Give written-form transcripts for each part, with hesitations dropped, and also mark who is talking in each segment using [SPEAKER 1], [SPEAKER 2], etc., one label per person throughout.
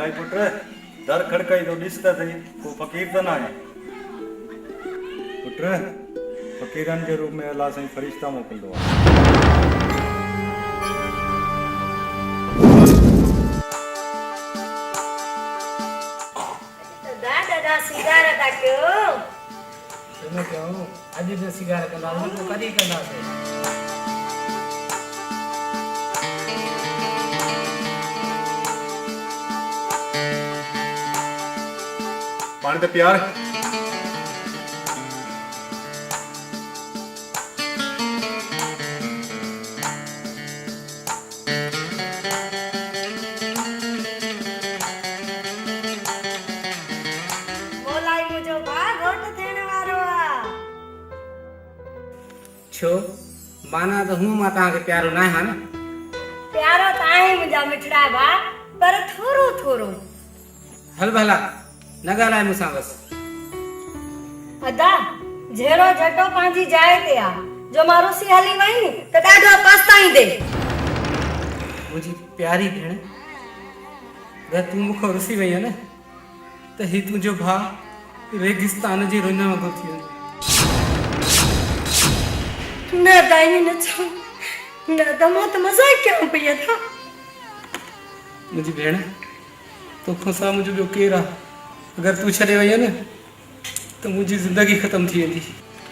[SPEAKER 1] अलाई पुट दर खड़काई तो ॾिसता थई को फ़कीर त न आहे पुट फ़कीरनि जे रूप में अल्लाह साईं फरिश्ता मोकिलींदो आहे
[SPEAKER 2] दादा सिगार काटियो
[SPEAKER 3] तुम क्यों अज भी सिगार कंदा तो कदी कंदा से
[SPEAKER 1] पानी तो प्यार
[SPEAKER 3] छो माना तो हूं मां ताके प्यारो ना है ना
[SPEAKER 2] प्यारो ताई मुजा मिठड़ा बा पर थोरो थोरो
[SPEAKER 3] हल भला न गालाय मुसा बस
[SPEAKER 2] अदा जेरो जटो पांजी जाए ते आ जो मारो सी हली वई त डाढो पछताई दे
[SPEAKER 3] मुजी प्यारी भेण अगर तू मुखो रुसी वई है ना तो ही तुझो भा रेगिस्तान जी रुना वगो थी
[SPEAKER 2] न दाई न छो न दमो तो मजाक क्यों पिया था
[SPEAKER 3] मुजी भेण तो खुसा मुझे जो केरा अगर तू छड़े वई है ना तो मुझी जिंदगी खत्म थी वेंदी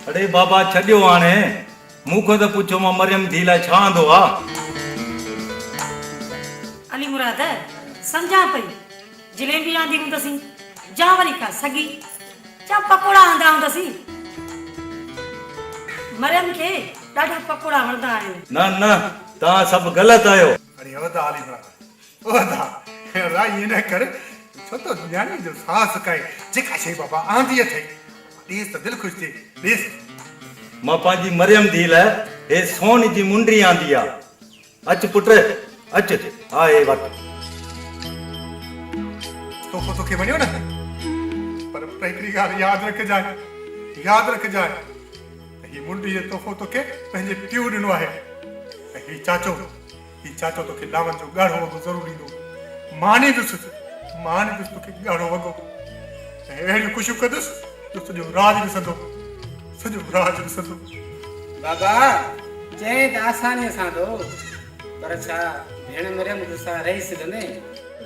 [SPEAKER 1] अरे बाबा छड्यो हाणे मूंखो त पुछो मां मरियम धी लाइ छा आंदो आ
[SPEAKER 4] अली मुराद समझा पई जलेबी आंदी हूंदसी जा वरी का सगी जा पकोड़ा आंदा हूंदसी मरियम के ॾाढा पकोड़ा वणंदा आहिनि
[SPEAKER 1] न न तव्हां सभु ग़लति आहियो
[SPEAKER 5] अरे वदा आली भरा वदा राई न कर छो तो न्याणी जो सास काई जेका शे बाबा आंदी थे ॾिस त दिल खुश थी ॾिस
[SPEAKER 1] मां पंहिंजी मरियम धी लाइ हे सोन जी मुंडी आंदी आ अच पुट अच आ हे वठ
[SPEAKER 5] तो के वणियो न पर हिकिड़ी ॻाल्हि यादि रखजांइ ही मुंडी जो तोहफ़ो तोखे पंहिंजे पीउ ॾिनो आहे ऐं ही चाचो तोखे लावन जो ॻाढ़ो वॻो ज़रूरु ॾींदो मानी दुसि तोखे ॻाढ़ो वॻो ऐं अहिड़ियूं ख़ुशियूं कंदुसि जो सॼो राज ॾिसंदो
[SPEAKER 3] बाबा चए त आसानी सां दो पर छा भेण मरियम सां रही सघंदे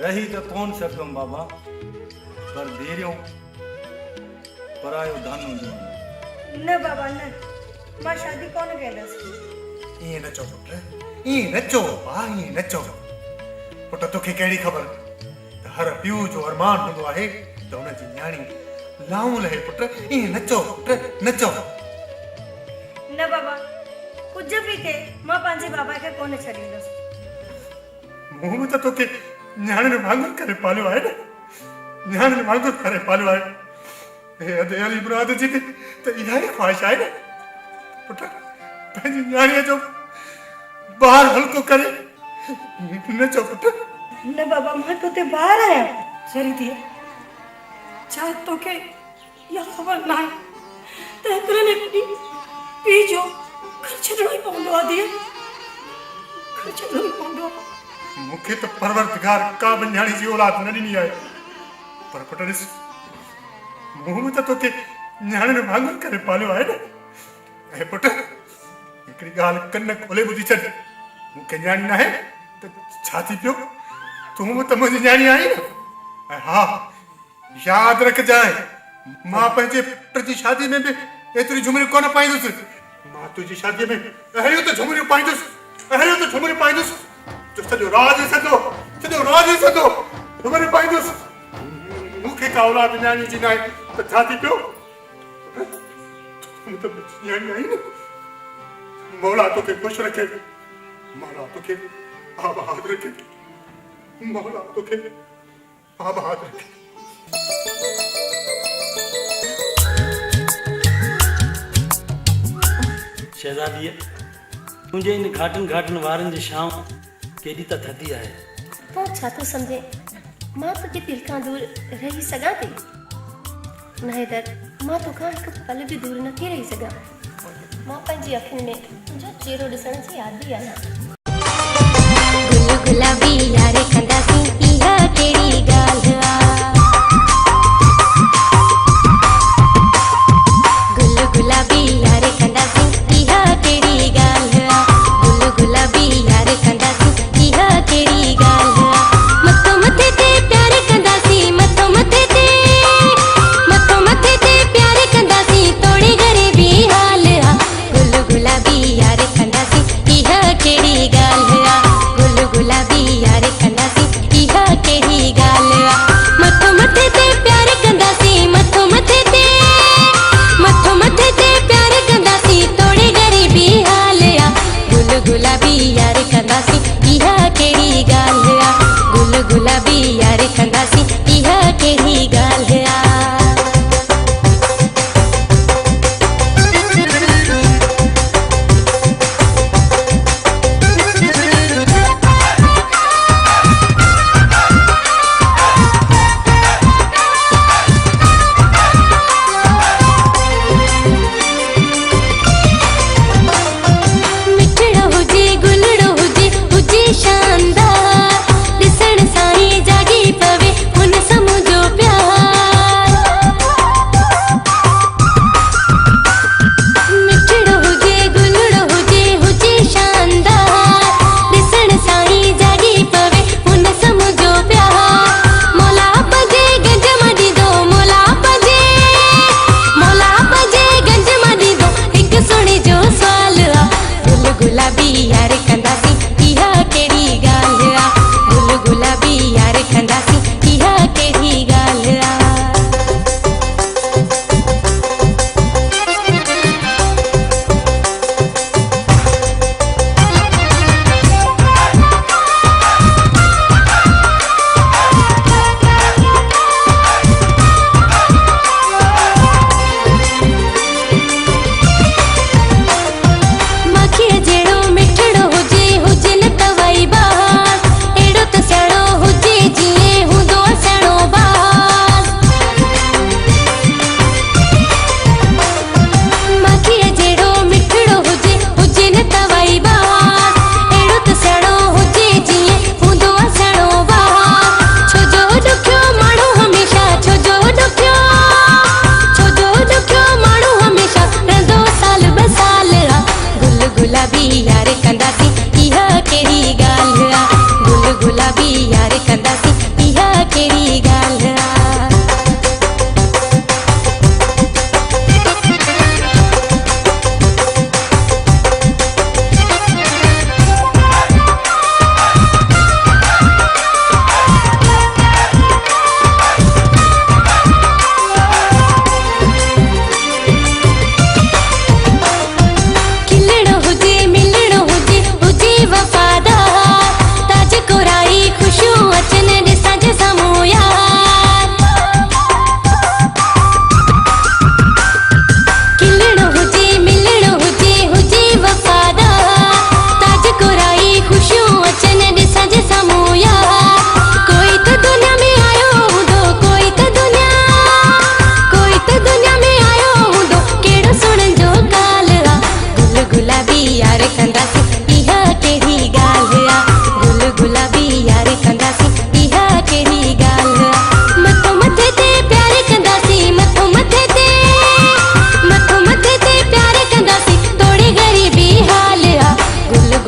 [SPEAKER 1] रही त कोन सघंदुमि बाबा पर धीरियो परायो धन हूंदो
[SPEAKER 2] न बाबा न मां शादी कोन कयदस
[SPEAKER 5] ईअं न चओ पुट ईअं न चओ पुट तोखे कहिड़ी ख़बर त हर पीउ जो अरमान हूंदो आहे त हुनजी न्याणी लाऊं लहे पुट ईअं न चओ पुट न चओ
[SPEAKER 2] न बाबा कुछ भी के मां पंहिंजे बाबा खे कोन छॾींदस
[SPEAKER 5] मूं त तोखे न्याणी वांगुरु करे पालियो आहे न न्याणी वांगुरु करे पालियो आहे हे अदे अली मुराद जी त इहा ई ख़्वाहिश आहे न पुट पंहिंजी न्याणीअ जो ॿार हल्को करे न चओ पुट
[SPEAKER 2] न बाबा मां तो ते ॿाहिरि आहियां
[SPEAKER 4] सरी थी छा तोखे इहा ख़बर न आहे त हिकिड़े न हिकिड़ी पीउ जो घर छॾिणो ई पवंदो आहे धीअ घर छॾिणो ई पवंदो आहे
[SPEAKER 5] मूंखे त परवरदिगार का बि न्याणी जी औलाद न ॾिनी आहे पर पुट ॾिस मूं त तोखे न्याणी वांगुरु करे पालियो आहे न ऐं पुट हिकिड़ी ॻाल्हि कन खोले ॿुधी छॾ मूंखे न्याणी न आहे त छा थी पियो तूं त मुंहिंजी न्याणी आहीं न ऐं हा यादि रखजांइ मां पंहिंजे पुट जी शादी में बि एतिरी झुमरियूं कोन पाईंदुसि मां तुंहिंजी शादीअ में अहिड़ियूं त झुमरियूं पाईंदुसि जो सॼो राज ॾिसंदो झुमरियूं पाईंदुसि मूंखे का औलाद न्याणी जी न आहे त छा थी पियो तूं त मुंहिंजी न्याणी आहीं न मौला तोखे ख़ुशि रखे मौला तोखे आबाद रखे
[SPEAKER 6] शहज़ादीअ तुंहिंजे इन घाटनि वारनि जी शाम केॾी त थधी आहे
[SPEAKER 7] तो छा थो सम्झे मां तुंहिंजे दिलि खां दूर रही सघां थी न हैदर मां तोखां हिकु पल बि दूर नथी रही सघां मां पंहिंजी अखियुनि में तुंहिंजो चेहरो ॾिसण जी आदी आहियां
[SPEAKER 8] गुलाबी यारे कंदासीं इहा
[SPEAKER 7] कहिड़ी ॻाल्हि आहे गुल गुलाबी यार कंदासीं इहा कहिड़ी ॻाल्हि आहे गुल गुलाबी यार कंदासीं इहा कहिड़ी ॻाल्हि आहे मथो मथे ते प्यार कंदासीं मथो मथे ते प्यार कंदासीं तोड़ी ग़रीबी हाल आहे गुल गुलाबी यार कंदासीं इहा कहिड़ी ॻाल्हि आहे गुल गुलाबी यार कंदासीं इहा कहिड़ी ॻाल्हि आहे मथो मथे ते प्यार कंदासीं मथो मथे ते प्यार कंदासीं तोड़ी ग़रीबी हाल आहे गुल गुलाबी यार कंदासीं इहा कहिड़ी ॻाल्हि आहे गुल गुलाबी यार कंदासीं इहा कहिड़ी ॻाल्हि आहे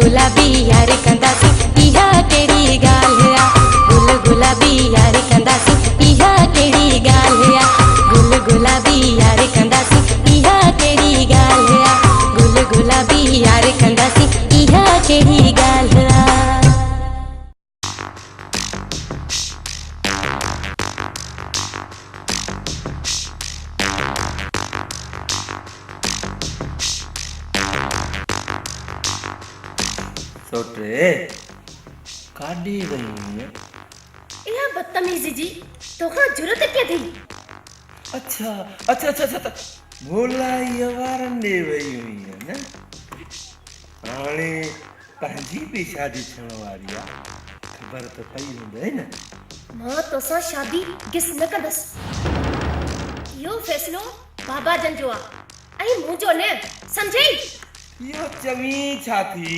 [SPEAKER 7] गुलाबी यार कंदासीं इहा कहिड़ी ॻाल्हि आहे गुल गुलाबी यार कंदासीं इहा कहिड़ी ॻाल्हि आहे गुलाबी यार कंदासीं इहा कहिड़ी ॻाल्हि आहे गुल गुलाबी यार कंदासीं इहा कहिड़ी ॻाल्हि आहे
[SPEAKER 1] सोटे काॾे वई हुई?
[SPEAKER 7] इहा बदतमीज़ी जी तोखां जुरत के थी?
[SPEAKER 1] अच्छा अच्छा अच्छा अच्छा बोलाई वारनि ॾे वई हुई न हाणे पंहिंजी बि शादी थियण वारी आहे ख़बर त पई हूंदई न
[SPEAKER 7] मां तोसां शादी गिस न कंदसि इहो फ़ैसिलो बाबा जन जो आहे ऐं मुंहिंजो न सम्झई
[SPEAKER 8] यो चवी छा थी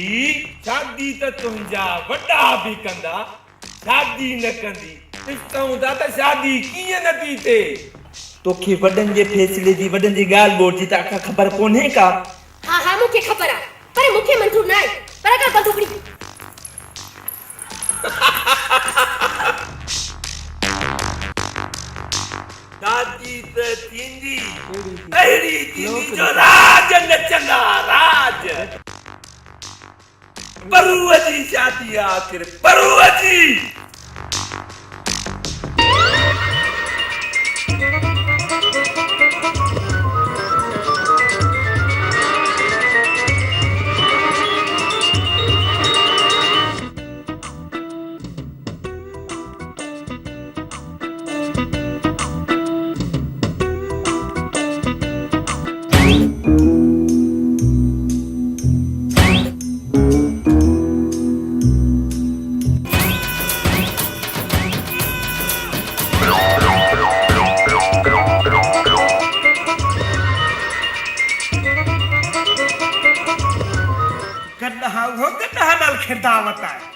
[SPEAKER 8] शादी त तुंहिंजा वॾा बि कंदा शादी न कंदी ॾिसूं था त शादी कीअं नथी थिए
[SPEAKER 1] तोखे वॾनि जे फैसले जी वॾनि जी ॻाल्हि ॿोल जी त ख़बर कोन्हे का।
[SPEAKER 7] हाँ हाँ मूंखे ख़बर आहे पर मूंखे मंज़ूर न आहे पर अगर बंदूकड़ी
[SPEAKER 8] शादी त थींदी अहिड़ी थींदी जो राज नचंदा राज परूअ जी शादी आहे आख़िर परूअ जी
[SPEAKER 1] गड्ढा नाल खिरदा वता है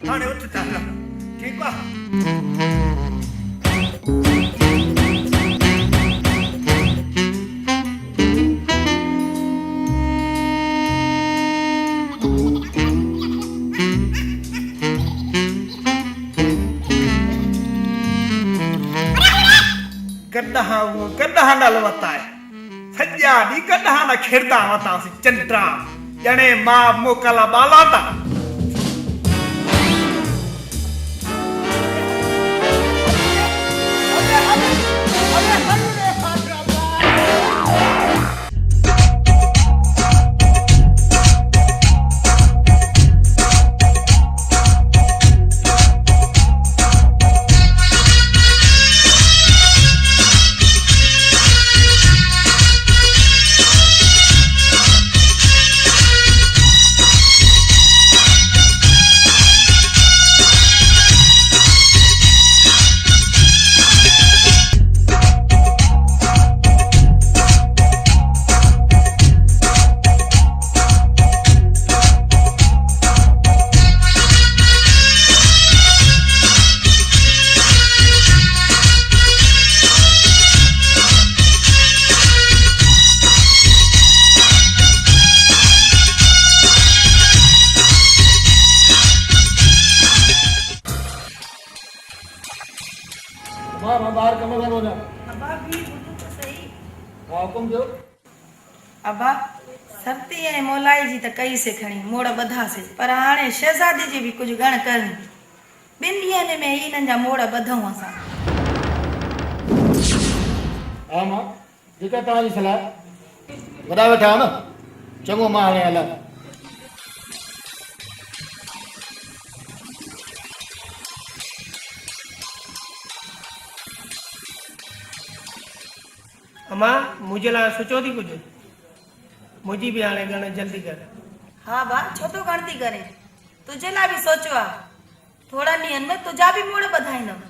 [SPEAKER 1] हाणे उठ था ठीक है गड्ढा नाल वता है सज्जा दी गड्ढा ना खिरदा वता सी चंद्रा जने मां मोकला बाला ता
[SPEAKER 4] अबा सती ऐं मोलाई जी त कई से खणी मोड़ ॿधासीं पर हाणे शहज़ादी जी बि कुझु गण करणी ॿिनि ॾींहंनि में ई हिननि जा मोड़ ॿधऊं असां
[SPEAKER 9] हा मां जेका तव्हांजी सलाह वॾा वेठा आहियो न चङो मां हाणे हलां
[SPEAKER 3] अम्मा मुझे लाइ सोचो थी कुछ मुझी भी हाणे गण जल्दी कर
[SPEAKER 4] हा बा छो तो गण थी करे तुझे लाइ बि सोचियो आहे थोड़ा ॾींहंनि में तुंहिंजा बि मोड़ ॿधाईंदमि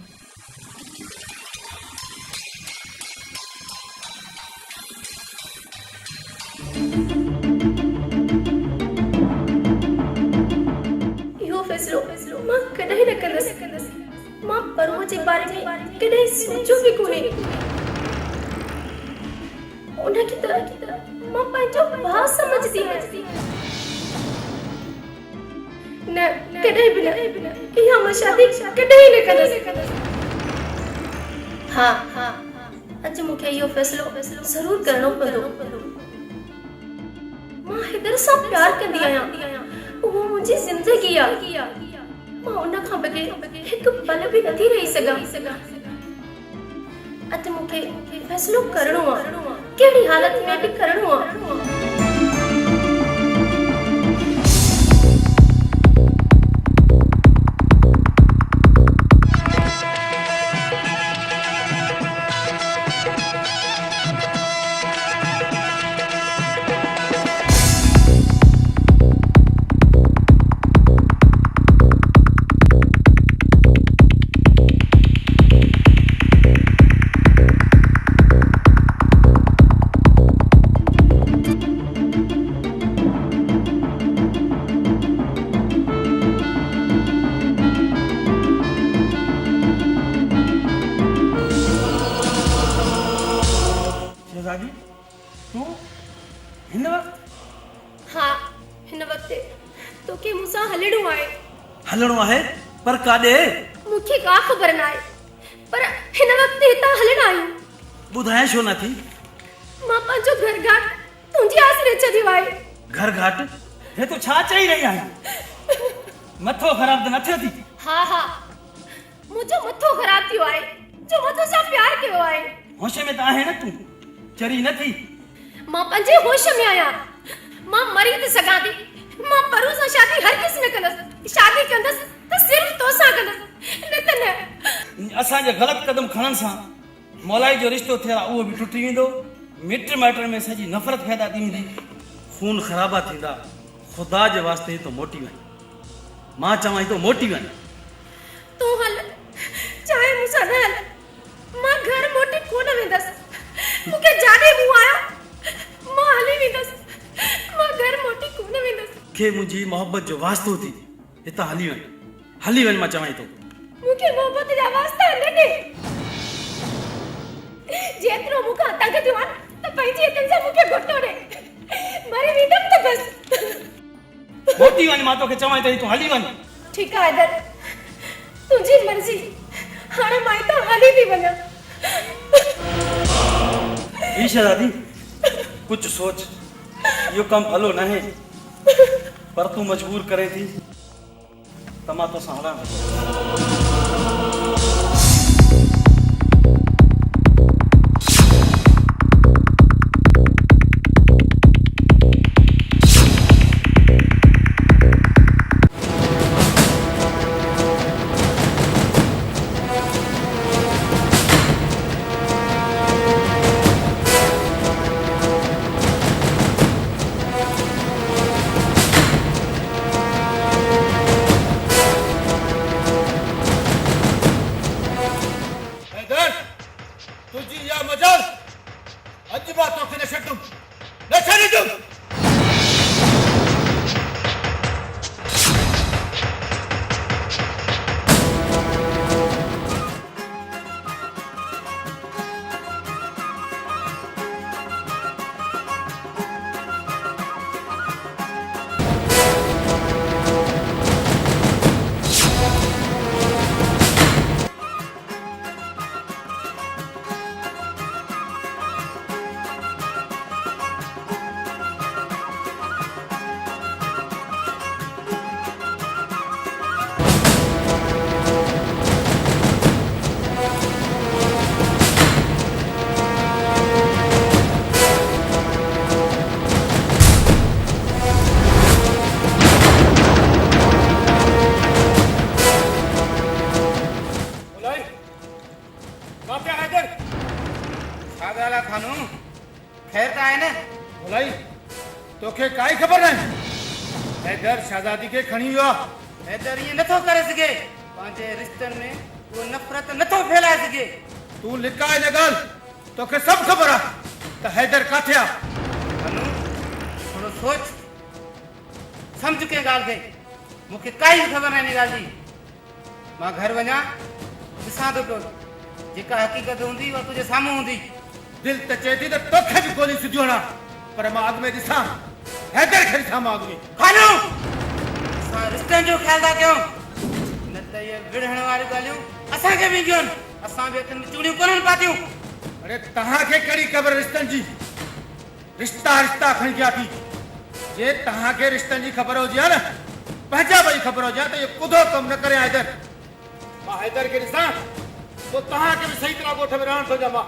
[SPEAKER 7] इहो फ़ैसिलो मां कॾहिं न कंदसि मां परूअ जे बारे में कॾहिं सोचियो बि कोन्हे उनखे त मां पंहिंजो भाउ समझदी आहियां न कॾहिं बि न इहा मां शादी कॾहिं न कंदसि हा अॼु मूंखे इहो फ़ैसिलो ज़रूरु करणो पवंदो मां हैदर सां प्यार कंदी आहियां उहो मुंहिंजी ज़िंदगी आहे मां उन खां बग़ैर हिकु पल बि नथी रही सघां अॼु मूंखे फ़ैसिलो करणो आहे कहिड़ी हालत में बि करणो आहे
[SPEAKER 6] शहज़ादी तूं हिन वक़्तु
[SPEAKER 7] हाँ हिन वक़्तु तोखे मूंसां हलणो आहे
[SPEAKER 6] हलणो आहे पर काॾे
[SPEAKER 7] मूंखे का ख़बर न आहे पर हिन वक़्तु हितां हलणु आहियूं
[SPEAKER 6] ॿुधाए छो नथी
[SPEAKER 7] मां पंहिंजो घर घाट तुंहिंजी आसिरे छॾियो आहे
[SPEAKER 6] घर घाट हे तूं छा चई रही आहीं मथो ख़राब त न थियो थी
[SPEAKER 7] हाँ हाँ मुंहिंजो मथो ख़राब थियो आहे जो मां तोसां प्यार कयो आहे
[SPEAKER 6] होश में त आहे न तूं चरी नथी
[SPEAKER 7] मां पंहिंजे होश में आहियां मां मरी थी सघां थी मां परू सां शादी हर किस न कंदसि शादी कंदसि त सिर्फ़ तोसां कंदसि न त न
[SPEAKER 6] असांजे ग़लति क़दम खणण सां मौलाई जो रिश्तो थियल आहे उहो बि टुटी वेंदो मिट माइटनि में सॼी नफ़रत पैदा थी वेंदी खून ख़राबा थींदा ख़ुदा जे वास्ते तो मोटी वञ मां चवां तो मोटी वञ
[SPEAKER 7] तूं हल चाहे मूंसां न हल मां घर मोटी कोन वेंदसि मूंखे जाॾे मूं आयो मां हली वेंदसि मां घर मोटी कोन वेंदसि
[SPEAKER 6] खे मुंहिंजी मोहब्बत जो वास्तो थी हितां हली वञ मां चवां तो
[SPEAKER 7] मूंखे मोहब्बत जा वास्ता न ॾे जेतिरो मूंखां तंग थियो आहे त पंहिंजी हथनि सां मूंखे घुटो ॾे मरी वेंदमि त बसि
[SPEAKER 6] मोटी वञ मां तोखे चवां तो तूं हली वञ
[SPEAKER 7] ठीकु आहे हैदर तुंहिंजी मर्ज़ी हाणे मां हितां हली थी वञा
[SPEAKER 6] ई शहज़ादी कुछ सोच इहो कमु भलो न आहे पर तूं मजबूर करे थी त मां तोसां हलां
[SPEAKER 9] तोखे काई खबर न हैदर शहजादी के खणी वियो
[SPEAKER 3] हैदर ये नथो करे सके पंहिंजे रिश्तनि में वो नफ़रत नथो फैलाए सके
[SPEAKER 9] तू लिकाए न ॻाल्हि तोखे सभु ख़बर आहे त हैदर काथे आहे
[SPEAKER 3] अनु थोरो सोच सम्झ के ॻाल्हि खे मूंखे काई ख़बर न हिन ॻाल्हि जी मां घर वञा ॾिसां थो पियो जेका हक़ीक़त हूंदी उहा तुंहिंजे साम्हूं हूंदी
[SPEAKER 9] दिलि त चए थी त तोखे बि गोली सिधियो हणां पर मां अॻु में ॾिसां हैदर खे ॾिसां मां अॻु में
[SPEAKER 3] खानो असां रिश्तनि जो ख़्यालु था कयूं न त इहे विढ़ण वारियूं ॻाल्हियूं असांखे बि ईंदियूं आहिनि असां बि अखियुनि में चूड़ियूं कोन्हनि पातियूं
[SPEAKER 9] अरे तव्हांखे कहिड़ी ख़बर रिश्तनि जी रिश्ता रिश्ता खणी कया थी जे तव्हांखे रिश्तनि जी ख़बर हुजे हा न पंहिंजा ॿई ख़बर हुजे हा त इहो कुदो कमु न करे हैदर मां हैदर खे ॾिसां पोइ तव्हांखे बि सही तरह ॻोठ में रहण थो ॾियां मां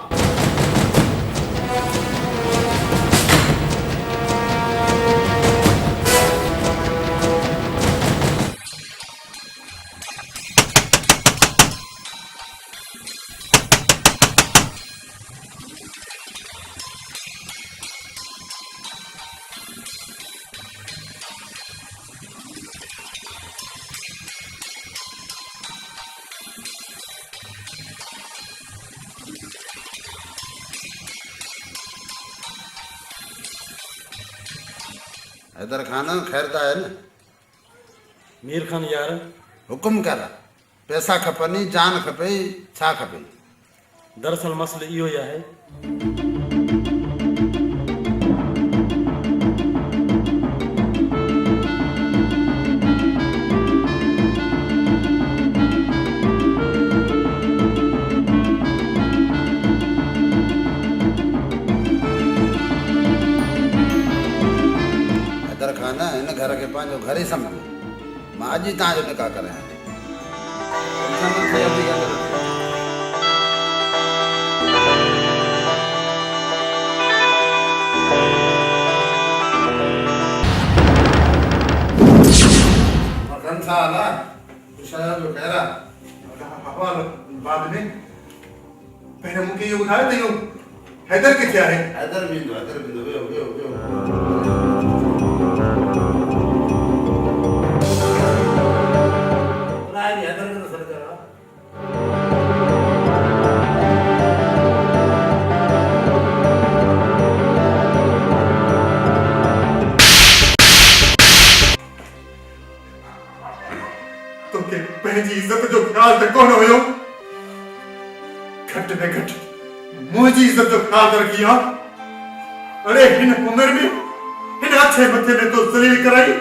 [SPEAKER 10] हैदर खान ख़ैर त आहे न
[SPEAKER 6] मीर खान यार
[SPEAKER 10] हुकुम कर पैसा खपनि जान खपे छा खपे
[SPEAKER 6] दरअसल मसलो इहो ई आहे
[SPEAKER 10] पंहिंजो घर ई सम्झो मां अॼु ई तव्हांजो निकाह करायां जो खैरा
[SPEAKER 5] हवाल बाद में पहिरियों मूंखे इहो ॿुधायो त इहो हैदर किथे आहे
[SPEAKER 10] हैदर बि ईंदो वियो
[SPEAKER 5] तोखे पंहिंजी इज़त जो ख़्याल त कोन हुयो घटि में घटि मुंहिंजी इज़त जो ख़्याल त रखी आहे अरे हिन उमिरि में हिन अछे मथे में तो ज़लील कराई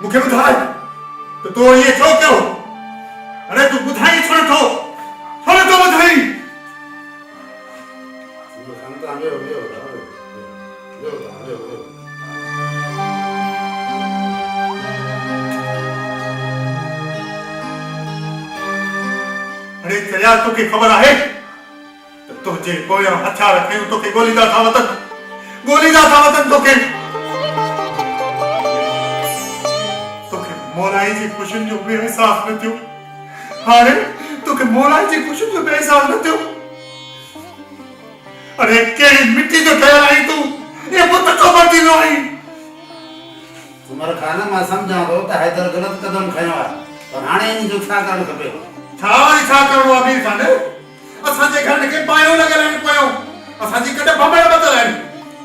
[SPEAKER 5] मूंखे ॿुधाए त तो इहे छो कयो अरे तूं ॿुधाई छो नथो ॿुधाई अरे चया तोखे ख़बर आहे त तुंहिंजे पोयां हथियार खयूं तोखे गोलींदा था वतन तोखे मोलाई जी ख़ुशियुनि जो बि एहसास न थियो हाणे तोखे मोलाई जी ख़ुशियुनि जो बि एहसास न थियो अरे कहिड़ी मिट्टी जो ठहियल आहीं तूं ये पुत छो बणंदो आहीं
[SPEAKER 10] उमर खान मां सम्झां थो त हैदर ग़लति क़दम खयो आहे पर हाणे इन जो छा करणु खपे
[SPEAKER 5] छा करणो आहे मीर खान असांजे घर खे पायो लॻल आहिनि पयो असांजी कॾहिं बबड़ बदल आहिनि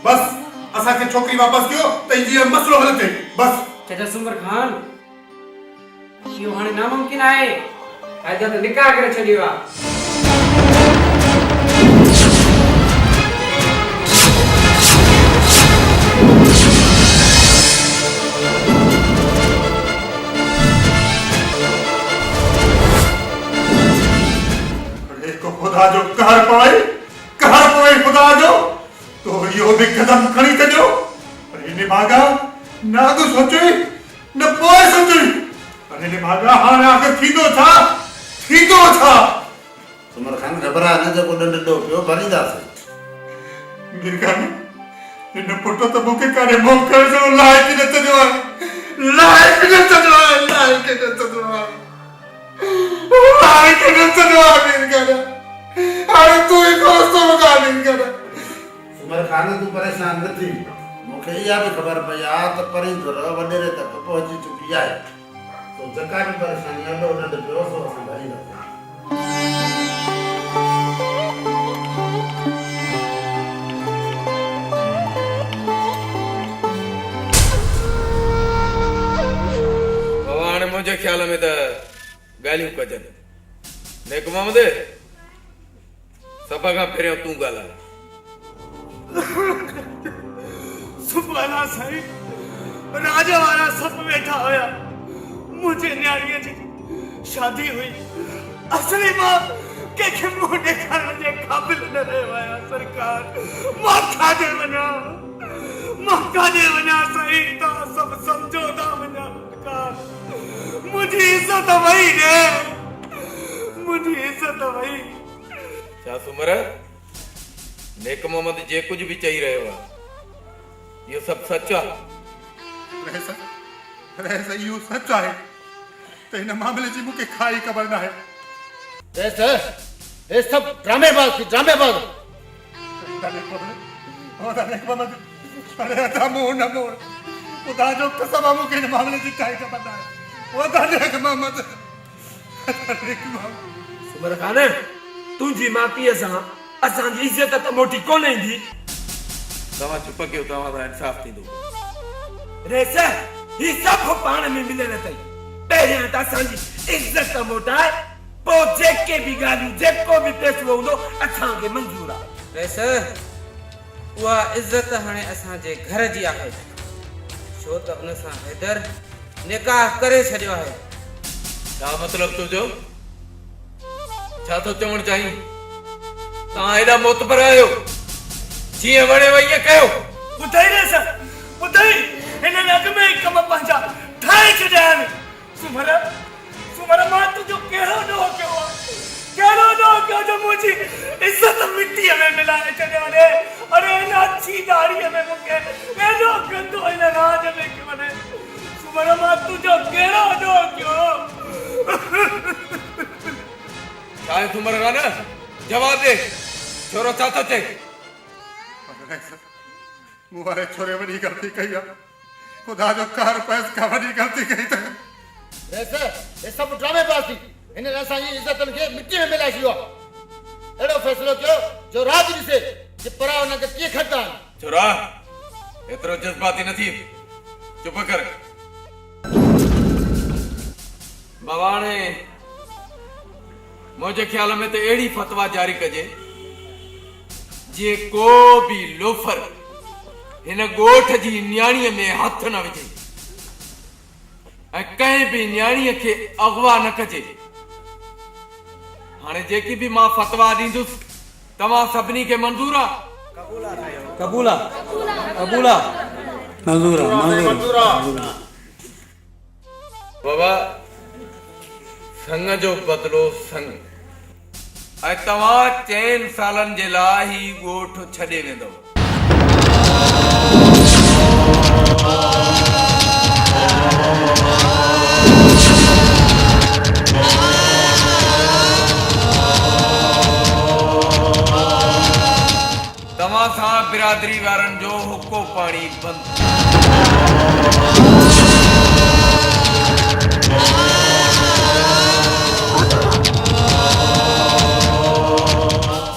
[SPEAKER 5] बस असांखे छोकिरी वापसि कयो त जीअं मसलो हल थिए बस
[SPEAKER 3] चाचा सुमर खान इहो हाणे नामुमकिन आहे हैदर त निकाह करे छॾियो आहे
[SPEAKER 5] खुदा जो कहर पवे खुदा जो तो इहो बि कदम खणी कजो पर हिन भागा न अॻु सोचे न पोइ सोचे अरे हिन भागा हाणे आख़िर थींदो छा
[SPEAKER 10] उमर खान घबरा न जेको ॾंड ॾो पियो भरींदासीं
[SPEAKER 5] मीर खान हिन पुट त मूंखे काॾे मोकिलण जो लाइक़ न तंदो आहे मीर खान हाणे तूं ई दोस्तो लॻा मीर खान
[SPEAKER 10] उमर खान तूं परेशान न थी मूंखे इहा बि ख़बर पई आहे त परीं तुर वॾेरे तक पहुची चुकी आहे तो जेका बि परेशानी अॾो ॾंड पियो सो असां भरींदासीं
[SPEAKER 8] हाणे मुंहिंजे ख्याल में त ॻाल्हियूं कजनि नेक मोहम्मद सभा खां पहिरियों तूं ॻाल्हाए
[SPEAKER 1] सुभाणे साईं राजा वारा सभु वेठा हुया मुंहिंजे न्याणीअ जी शादी हुई असली मां कंहिंखे मुंहुं ॾेखारण जे क़ाबिल न रहियो आहियां सरकार मां काॾे वञा साईं तव्हां सभु सम्झो था वञा सरकार मुंहिंजी इज़त वई रे मुंहिंजी इज़त वई
[SPEAKER 8] छा सुमर नेक मोहम्मद जे कुझु बि चई रहियो आहे इहो सभु सच आहे
[SPEAKER 5] इहो सच आहे त हिन मामले जी मूंखे खाई ख़बर न आहे
[SPEAKER 9] हे सभु ड्रामेबाज़
[SPEAKER 5] अरे अदा मुंहुं न मोड़ खुदा जो कसम आहे मूंखे हिन मामले जी काई ख़बर न आहे
[SPEAKER 8] सुमर खान तुंहिंजी मापीअ सां असांजी इज़त त मोटी कोन ईंदी तव्हां चुप कयो तव्हां सां इंसाफ़ थींदो रेस ही सभु पाण में मिलियल अथई पहिरियां त असांजी इज़त मोटाए पोइ जेके बि ॻाल्हियूं जेको बि फ़ैसिलो हूंदो असांखे मंज़ूर आहे
[SPEAKER 3] रेस उहा इज़त हाणे असांजे घर जी आहे छो त उन सां हैदर निकाह करे छॾियो आहे
[SPEAKER 8] छा मतिलबु तुंहिंजो छा थो चवणु चाहीं तव्हां हेॾा मोतबर आहियो जीअं वणेव ईअं कयो
[SPEAKER 1] ॿुधाई रे सर ॿुधाई
[SPEAKER 8] हिन अॻ में ई कम पंहिंजा ठाहे छॾिया आहिनि। सुमर मां तुंहिंजो कहिड़ो ॾोह कयो आहे, कहिड़ो ॾोह कयो जो मुंहिंजी इज़त मिटीअ में मिलाए छॾियो रे। अरे हिन अछी दाढ़ीअ में मूंखे एॾो गंदो हिन राज में कयो वञे। सुमर मां तुंहिंजो कहिड़ो ॾोह कयो?
[SPEAKER 11] छा आहे सुमर खान, जवाब दे, छोरो छा थो चए?
[SPEAKER 5] मूं वारे छोरे वॾी ग़लती कई आहे, ख़ुदा जो कार पैस खां वॾी ग़लती कई अथई।
[SPEAKER 9] ये सब ड्रामेबाज़ी, हिन असांजी इज़तनि खे मिटी में मिलाए छॾियो आहे। अहिड़ो फ़ैसिलो कयो जो राज ॾिसे जे परा हुनखे कीअं खटंदा आहिनि।
[SPEAKER 11] छोरा एतिरो जज़्बाती न थी, चुप कर। बाबा हाणे मुंहिंजे ख्याल में त अहिड़ी फतवा जारी कजे जे को बि लोफर हिन ॻोठ जी न्याणीअ में हथ न विझे ऐं कंहिं बि न्याणीअ खे अगवा न कजे। हाणे जेकी बि मां फतवा ॾींदुसि तव्हां सभिनी खे मंज़ूर आहे?
[SPEAKER 6] कबूला कबूला मंजूर
[SPEAKER 11] बाबा संग जो बदिलो संग, ऐं तव्हां 4 सालनि जे लाइ ही ॻोठ छॾे वेंदव। तव्हां सां बिरादरी वारनि जो हुको पाणी बंदि।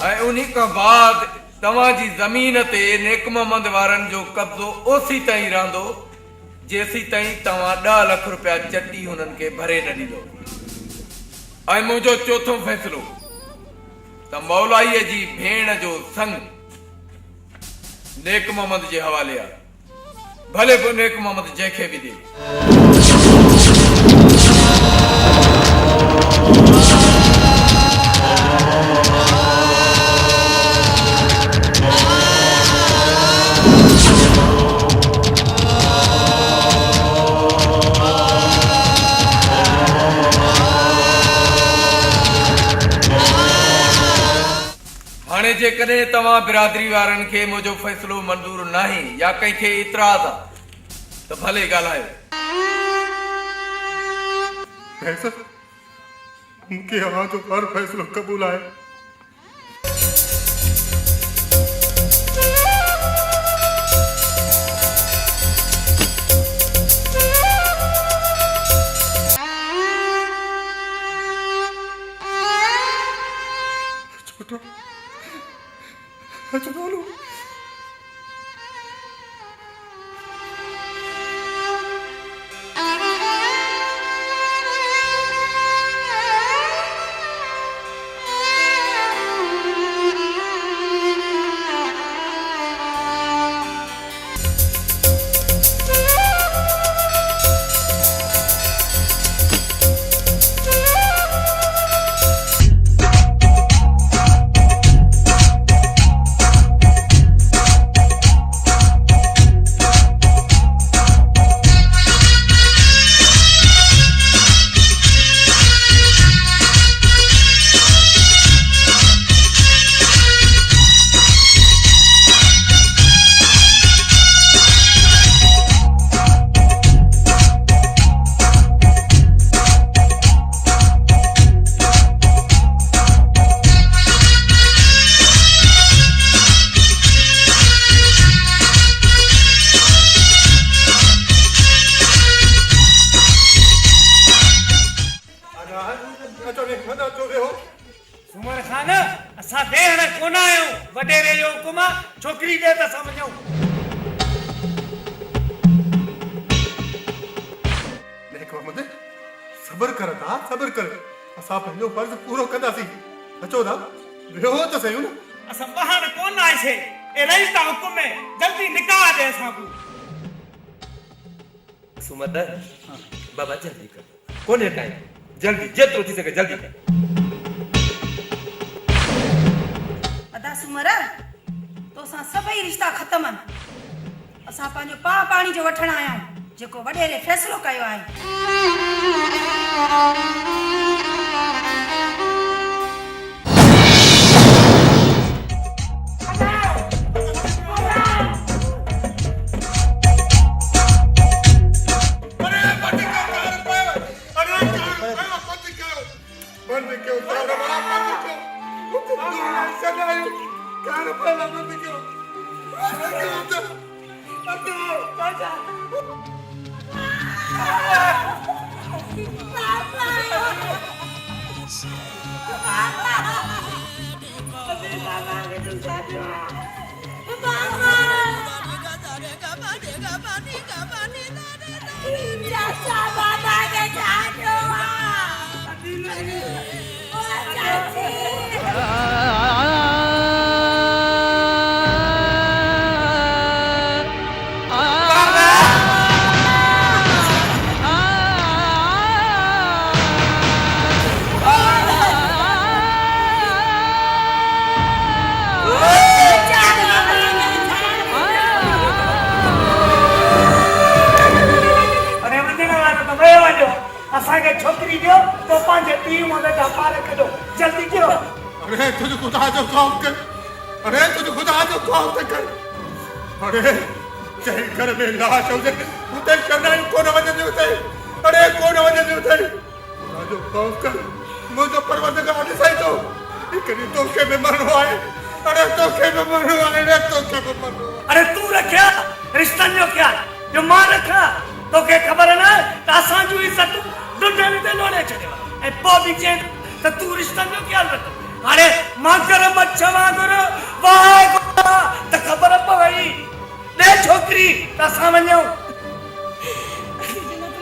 [SPEAKER 11] ऐं उन्ही खां बाद तव्हांजी ज़मीन ते नेक मोहम्मद वारनि जो कब्ज़ो ओसी ताईं रहंदो जेसी ताईं तव्हां 10 लख रुपया चटी हुननि खे भरे न ॾींदो। ऐं मुंहिंजो चोथों फ़ैसिलो त मौलाईअ जी भेण जो संग नेक मोहम्मद जे हवाले आहे, भले बि नेक मोहम्मद जंहिंखे बि ॾे। हाणे जेकॾहिं तव्हां बिरादरी वारनि खे मुंहिंजो फ़ैसिलो मंज़ूर नाहे या कंहिंखे इतराज़ आहे त भले ॻाल्हायो।
[SPEAKER 5] मूंखे अव्हां जो हर फ़ैसिलो क़बूल आहे। चलो
[SPEAKER 9] सुमर खान असां देहण कोन आहियूं, वॾेरे जो हुकुम आहे, छोकिरी ॾे त सम्झूं।
[SPEAKER 5] नेक मोहम्मद सब्र कर था, सब्र कर, असां पंहिंजो फर्ज़ पूरो कंदासीं। अचो था, विहो त सही न।
[SPEAKER 9] असां बहान कोन आहिसे, ए रईस ता हुकुम में जल्दी निकाह दे असां को।
[SPEAKER 1] सुमत बाबा जल्दी कर, कोने टाइम, जल्दी जेतिरो थी सघे जल्दी कर।
[SPEAKER 4] अदा सुमर तोसां सभई रिश्ता ख़तम आहिनि। असां पंहिंजो पाणी जो वठण आया आहियूं जेको वॾेरे फ़ैसिलो कयो आहे।
[SPEAKER 9] असांखे छोकिरी ॾियो तो पंहिंजे पीउ मां वेठा पार कढो जल्दी कयो। अरे तुझे खुदा जो खौफ कर, अरे तुझे खुदा जो खौफ कर। अरे जंहिं घर में लाश हुजे उते शरणाई कोन वञे उते, अरे कोन वञे उते। खुदा जो खौफ कर, मुंहिंजो परवरदिगार ॾिसई थो हिकिड़ी तोखे में मरणो आहे। अरे तोखे में मरणो आहे, अरे तोखे में मरणो आहे। अरे तूं रखिया रिश्तनि जो ख्याल जो मां रखां, तोखे ख़बर न त असां जूं इज़तूं दुनिया ते लोड़े छॾियो ऐं पोइ बि चए त तूं रिश्तनि जो ख्याल रख। हाणे मां कर मच्छर वांगुर वाहे त ख़बर पवई ॾे छोकिरी त असां वञूं।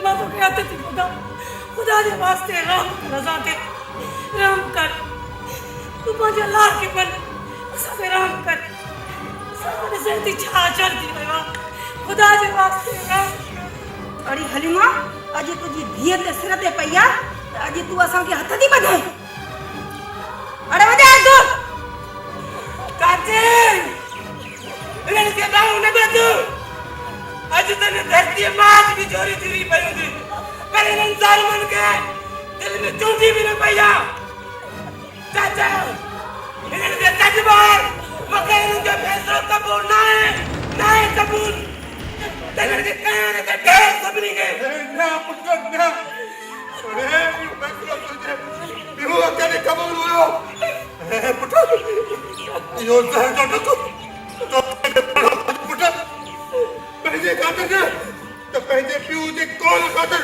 [SPEAKER 4] मां तोखे हथ थी ॿुधां, ख़ुदा जे वास्ते रहम कर, असां ते रहम कर। तूं पंहिंजा लार खे बन, असां ते रहम कर। असां ॾिसे थी छा अचर थी वियो आहे, ख़ुदा जे वास्ते रहम कर। अड़ी हलीमा, अॼु तुंहिंजी धीअ ते सिर ते पई आहे त अॼु तूं असांखे हथ थी ॿधाए। अरे वॼा तूं
[SPEAKER 8] चाची इन्हनि खे ॾाऊं न ॿध। अॼु त हिन धरतीअ मां बि चोरी थी पई हूंदी, पर इन्हनि ज़ालिमनि खे दिलि में चूंडी बि न पई आहे। चाचा इन्हनि खे तजबार मूंखे इन्हनि जो फ़ैसिलो क़बूल न आहे क़बूल। इन्हनि खे कयां त ढेर सभिनी खे
[SPEAKER 9] न पुट न। अरे फ़ैसिलो तुंहिंजे इहो कॾहिं क़बूल हुयो? ए पुट इहो ज़हर जो ढुक पुट पंहिंजे ख़ातिर न त पंहिंजे पीउ जे कौल ख़ातिर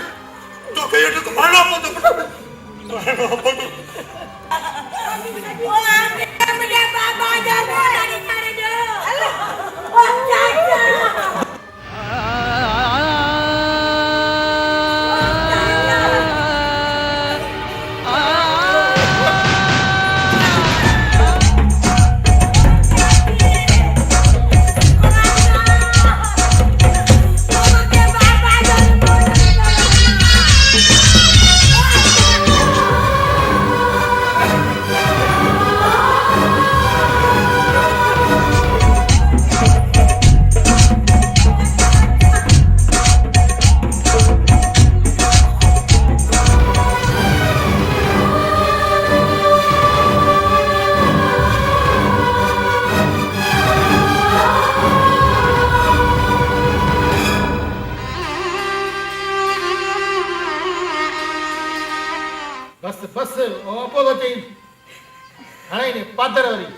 [SPEAKER 9] तोखे इहो ढुक भरणो पवंदो पुट, भरणो पवंदो।
[SPEAKER 4] मुंहिंजे बाबा जा बोला निकारे ॾियो। ओ चाचा बस ओपो तो चई हाणे ने पादर वरी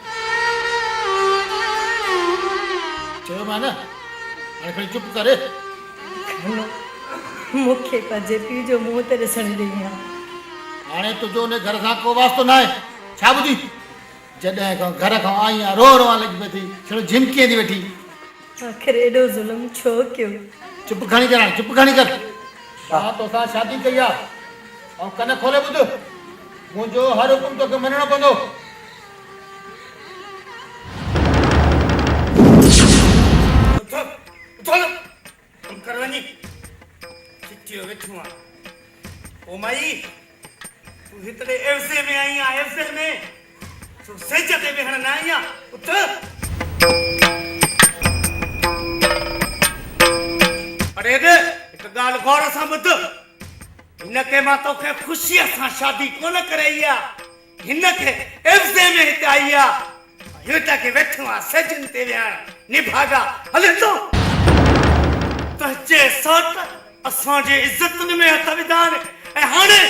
[SPEAKER 4] चयो मां न हाणे खणी चुप करे।
[SPEAKER 2] मूंखे पंहिंजे पीउ जो मुंहुं ते ॾिसण ॾिनी आहे।
[SPEAKER 9] हाणे तुंहिंजो उन घर सां को वास्तो न आहे छा ॿुधी? जॾहिं खां घर खां आई आहे रो रोआ लॻी पई थी, छड़ो झिमकीअ थी वेठी।
[SPEAKER 2] आख़िर एॾो ज़ुल्म छो कयो?
[SPEAKER 9] चुप खणी कर, चुप खणी कर। मां तोसां शादी कई आहे ऐं कन खोले ॿुध, मुंहिंजो हर हुकुम तोखे मञणो पवंदो।
[SPEAKER 8] कर वञी चिठियो वेठो आहे। ओ माई तूं हितड़े एवसे में आई आहे, एवसे में तूं सेज ते वेहण न आई आहे। उथ
[SPEAKER 9] अरे दे हिकु ॻाल्हि गौर सां ॿुध हिनखे मां तोखे ख़ुशीअ सां शादी कोन कराई आहे हिनखे इफ़्ज़े में हिते आई आहे हिते खे वेठो आहे सजन ते विहण निभागा हले तो तुंहिंजे सौट असांजे इज़तुनि में हथ विधा आहिनि ऐं हाणे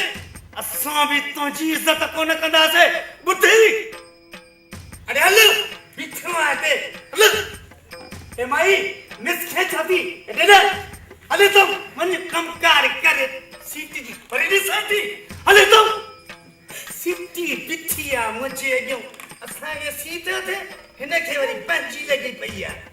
[SPEAKER 9] असां बि तुंहिंजी इज़त कोन कंदासीं ॿुधी अरे हल बीठो आहे हिते हल ए माई मिस खे छा थी हेॾे न हले तो वञ कमकार कर सीट जी परे ॾिसां थी हले तो सीटी बिठी आहे मुंहिंजे अॻियां असांखे सीट ते हिनखे वरी पंहिंजी लॻी पई आहे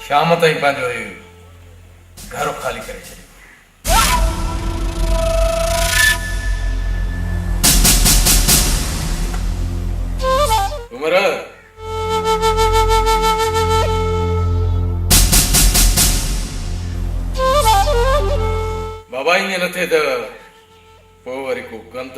[SPEAKER 11] शाम ताईं पंहिंजो इहो घर ख़ाली करे छॾियो उमर बाबा ईअं न थिए त पोइ वरी को गंद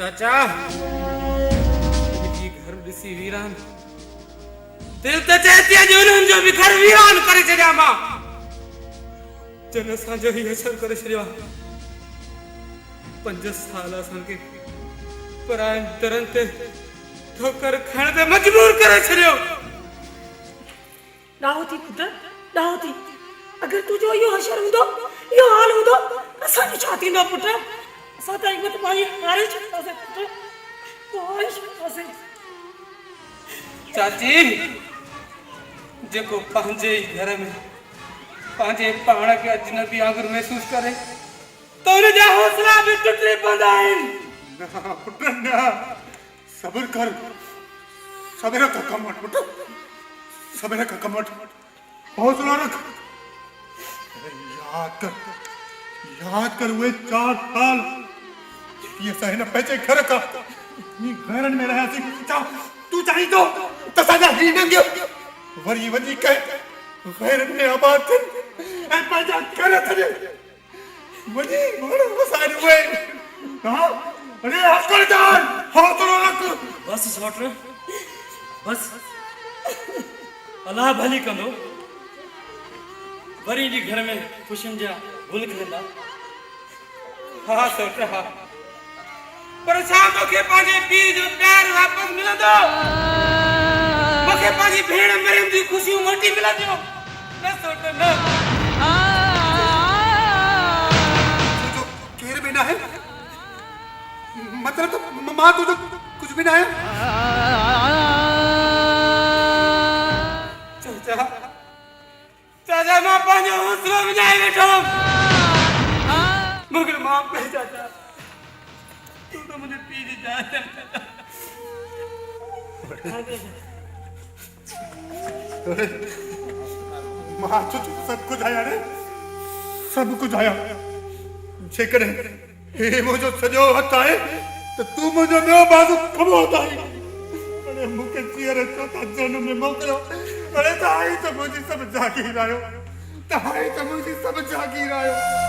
[SPEAKER 3] चाचा जी घर ॾिसी वीरान दिल त चए थी अॼु उन्हनि जो बि घर वीरान करे छॾिया मां जन असांजो ई असर करे छॾियो 5 साल असांखे परायनि दरनि ते ठोकर खाइण ते मजबूर करे छॾियो
[SPEAKER 4] ॾाहो थी पुट ॾाहो थी अगरि तुंहिंजो इहो हशर हूंदो इहो हाल हूंदो असांजो छा थींदो पुट असां त हिकु पाणी हारे छॾींदासीं पुट हारे छॾींदासीं
[SPEAKER 3] चाची जेको पंहिंजे ई घर में पंहिंजे पाण खे अजनबी वांगुरु महसूस करे त हुनजा हौसला बि टुटी पवंदा आहिनि
[SPEAKER 5] न पुट न सब्र कर सब्र का कम वठ पुट सब्र का कम वठ हौसला रख याद कर उहे 4 साल ये असां हिन पंहिंजे घर खां घरनि में रहियासीं तूं चाहीं थो त असांजा हीउ नंगियो वरी वञी करे घरनि में आबाद थियनि ऐं पंहिंजा घर छॾे वञी माण्हू वसाए उहे हा अरे हौसलो जान हौसलो रख
[SPEAKER 6] बस सौट बस अल्लाह भली कंदो वरी जी घर में खुशियुनि जा गुल खिलंदा
[SPEAKER 3] हाँ सौट हाँ पर छा मूंखे पंहिंजे पीउ जो प्यार वापसि मिलंदो मूंखे पंहिंजी भेण मरियम जी ख़ुशियूं मोटी मिलंदियूं न सौट न
[SPEAKER 5] तुझो केर भी ना है मतलब तो मां तुझो कुछ भी ना है
[SPEAKER 3] चाचा चाचा मां पंहिंजो हौसलो विञाए वेठो मूंखे माफ़ करे चाचा तूं त मुंहिंजे पीउ जी जान
[SPEAKER 5] मां तुझे सब कुछ आया रे सब कुछ आया जेकर हे मुझो सजो हथ आहे तो तू मुझो ॿियो बाज़ू खबो था अरे मूंखे चीअर चोथा जन्म में मोकिलियो अरे तव्हां त मुंहिंजी सभु जागीर आहियो तव्हां त मुंहिंजी सभु जागीर आहियो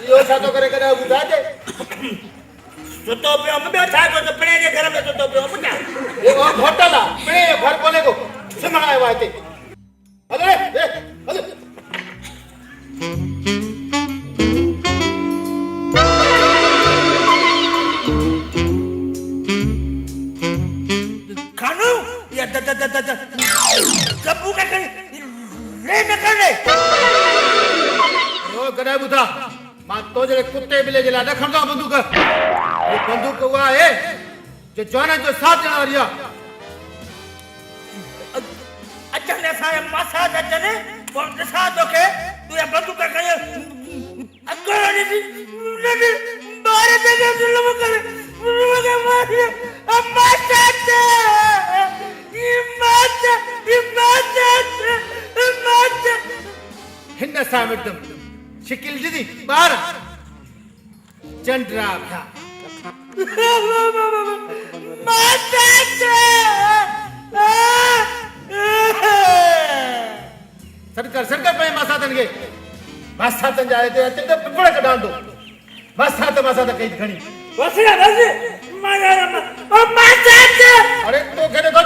[SPEAKER 9] इहो छा थो करे कॾहिं ॿुधा जे सुतो पियो ॿियो छा कयो त पिणे जे घर में सुतो पियो पुटा इहो होटल आहे पिणे जो घर कोन्हे को सुम्हण आयो आहे हिते हले हले खानू या कबू का रे न कर रे ओ कॾहिं ॿुधा मां तो जहिड़े कुते बिले जे लाइ न खणंदो आहियां बंदूक ये बंदूक उहा आहे जो जवाननि जो साथ ॾियण वारी आहे अचनि असांजे मसाज अचनि पोइ ॾिसां तोखे तूं इहा बंदूक खणी अॻो ॾिसी ॿार ते ज़ुल्म करे हिन सां मिटंदुमि शिकिल दीदी बाहर चंद्रा था सरकार पे मसातन के मसातन जाए थे अते तो पिपड़ कढां दो मसात कई खणी वसरा बस अरे तो केने तो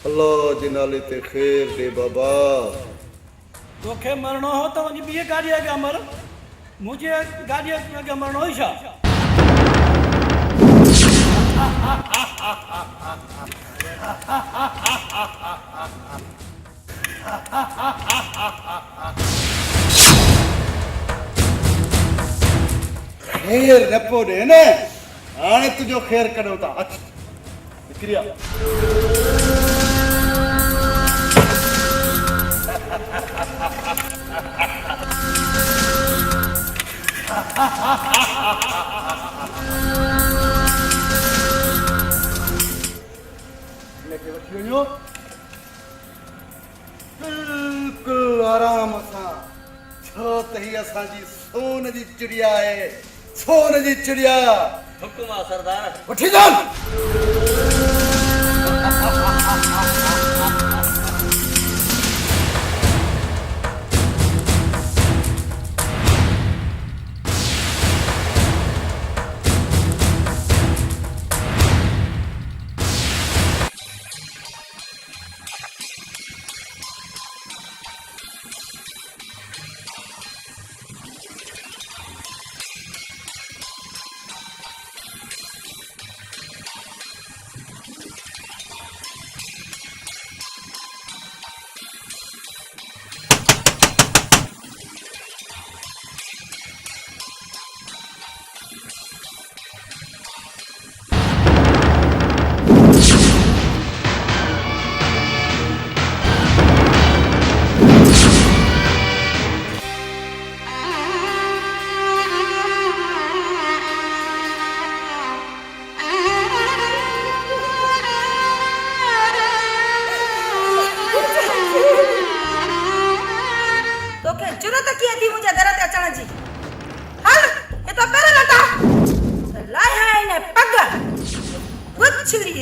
[SPEAKER 10] अल्लाह जे नाले ते खैर दे बाबा
[SPEAKER 6] तोखे मरणो हो तो वञी ॿी गाॾी अॻियां मर मुंहिंजे गाॾीअ अॻियां मरणो ई छा
[SPEAKER 10] खैर रपो दे ने हाणे तुझो खैर कढो था अच निकरिया बिल्कुल आराम सां छो त ही असांजी सोन जी चिड़िया आहे सोन जी चिड़िया
[SPEAKER 6] हुकुम आहे सरदार
[SPEAKER 10] उठी जा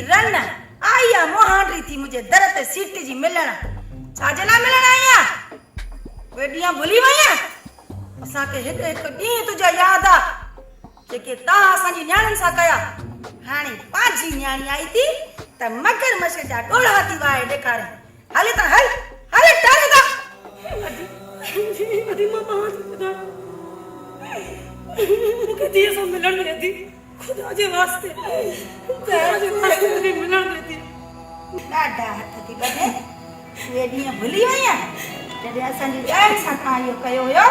[SPEAKER 4] रन आई आ मोहांडी थी मुझे दर ते सीट जी मिलण छाजे ना मिलण आई आ वेडियां भुली वया असा के हिक हिक डी तुजा याद आ जेके ता असा जी न्याणन सा कया हाणे पाजी न्याणी आई थी त मगर मछे जा डोला थी वाए देखारे हले त हले टाल दा अदी मामा खुदा मुके दिए सो मिलण में थी खुदा जे वास्ते मिलण में थी डाडा हथ थी बने वेडियां भुली वया जॾहिं असांजी ॾाढी सां तव्हां इहो कयो हुयो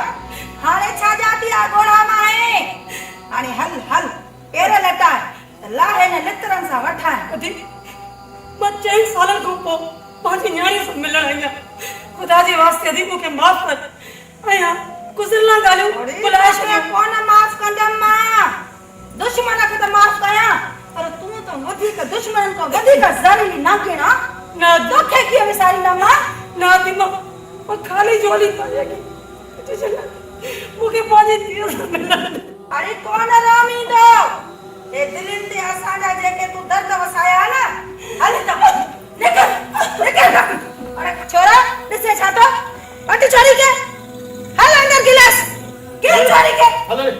[SPEAKER 4] हाणे छा जाती आहे गोड़ा मां आहे हाणे हल पेर लटाए त लाहे न लितरनि सां वठाए अदी मां 4 सालनि खां पोइ पंहिंजी न्याणी सां मिलण आई आहियां ख़ुदा जे वास्ते अदी मूंखे माफ़ कर ऐं गुज़िरला ॻाल्हियूं भुलाए छॾियो कोन माफ़ कंदमि मां दुश्मन खे त माफ़ कयां पर तूं त वधीक दुश्मन खां वधीक ज़ालिमी ना केना न तोखे कीअं विसारींदा मां न थी मां खाली झोली पाएगी मूंखे पंहिंजी धीअ सां मिलण अरे कोन रामींदो ए दिलनि ते असांजा जेके तूं दर्द वसाया न हल त निकल अरे छोरा ॾिसे छा तो अटी छोरी के हल अंदर गिलास के छोरी के हले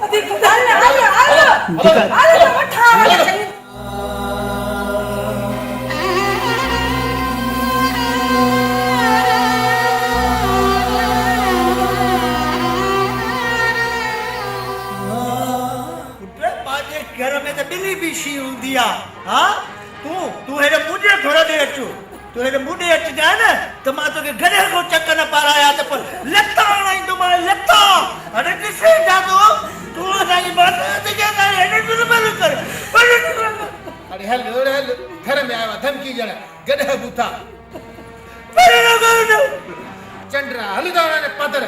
[SPEAKER 4] अभी खुदा ने हल वठा
[SPEAKER 9] घर में तो बिल्ली भी शी हुंदी आ हां तू हेरे मुझे घर दे अचो तू हेरे मुझे अच जा न त मां तोके गधे को चक्कर न पाराया त पर लत्ता नहीं तो मैं लत्ता अरे किसे जा तू नहीं बात ते जा हेरे तू बंद कर अरे हल घर में आया धमकी जण गधे बूथा पर न कर चंद्रा हलदाना ने पदर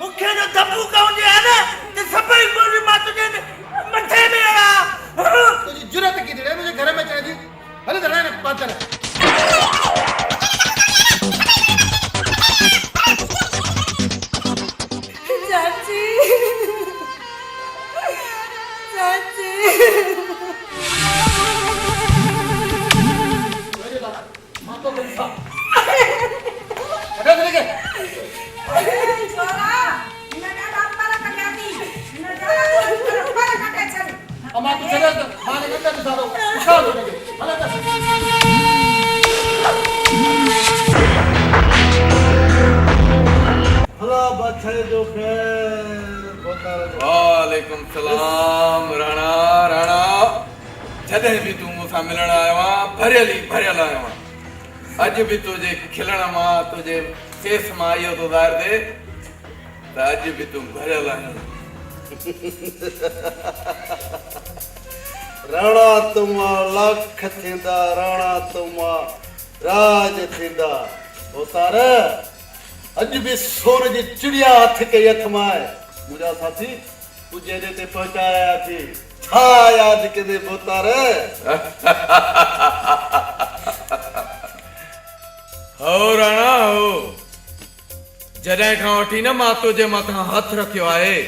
[SPEAKER 9] मुखे जो दबू काउं जे है न ते सभई बोली मां तुझे मथे में आया तुझी जुरत की दे मुझे घर में चढ़ दी हले धड़ा ने पातर
[SPEAKER 4] चाची
[SPEAKER 9] मां तो कैसा अरे देखे
[SPEAKER 4] छोरा इना डाडा पाला कटाती इना डाडा पाला कटा चल
[SPEAKER 9] अमा तू चले मां ने अंदर सारो उछाल दे हले हला बच्चे जो के
[SPEAKER 11] वालेकुम सलाम राणा जॾहिं बि तूं मूंसां मिलण आयो आहीं भरियल आयो आहीं अॼु बि तुंहिंजे खिलण मां तुंहिंजे फेस मां इहो थो ज़ाहिर थिए त अॼु बि तूं भरियल आहीं
[SPEAKER 10] राणा तुमा लख थींदा राणा तुमा राज थींदा उतार अॼु बि सोन जी चिड़िया हथ के हथ मां आहे मुंहिंजा साथी तूं जहिड़े ते पहुचाया थी छा यादि कंदे बोतार
[SPEAKER 11] हो राणा हो जॾहिं खां वठी न मां तुंहिंजे मथां हथ रखियो आहे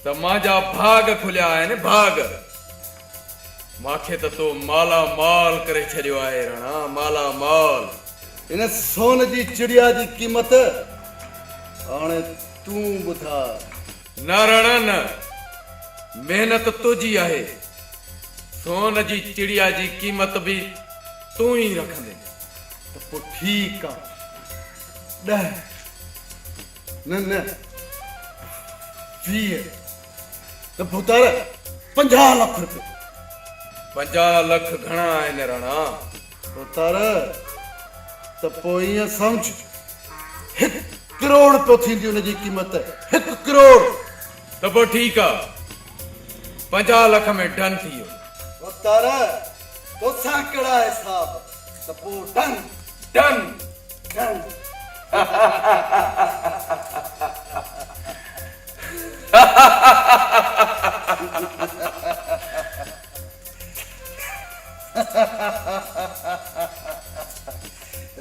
[SPEAKER 11] त मुंहिंजा भाग खुलिया आहिनि भाग मूंखे त तो माला माल करे छॾियो आहे राणा माला माल
[SPEAKER 10] इन सोन जी चिड़िया जी क़ीमत हाणे तूं ॿुधा
[SPEAKER 11] न राणा न मेहनत तुंहिंजी आहे सोन जी चिड़िया जी क़ीमत बि तूं ई रखंदे
[SPEAKER 10] त पोइ ठीकु आहे 10 न 20 त भूतार 50 लाख रुपया
[SPEAKER 11] 50 लाख घणा आहिनि राणा
[SPEAKER 10] भूतार त पोइ ईअं सम्झ 1 करोड़ पियो थींदी हुनजी क़ीमत 1 करोड़
[SPEAKER 11] त पोइ ठीकु आहे 50 लाख में डन थी वियो
[SPEAKER 10] भूतार तोसां कहिड़ा हिसाब त पोइ डन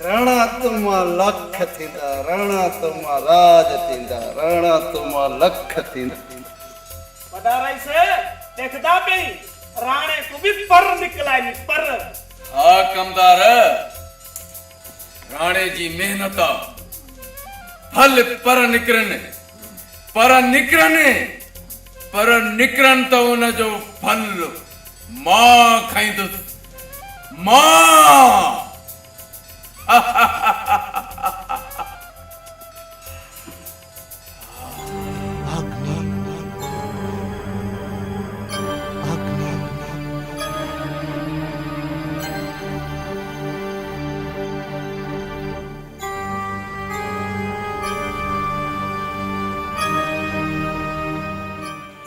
[SPEAKER 10] राणा तुमा लख थींदा राणा तुमा राज थींदा राणा तुमा लख थींदा
[SPEAKER 6] वॾा राई से ते वठदा पे राणे को भी पर निकलानी पर
[SPEAKER 11] हा कमदार राणे जी मेहनत फल पर निकरन तो उन जो फल मां खाईंदुसि मां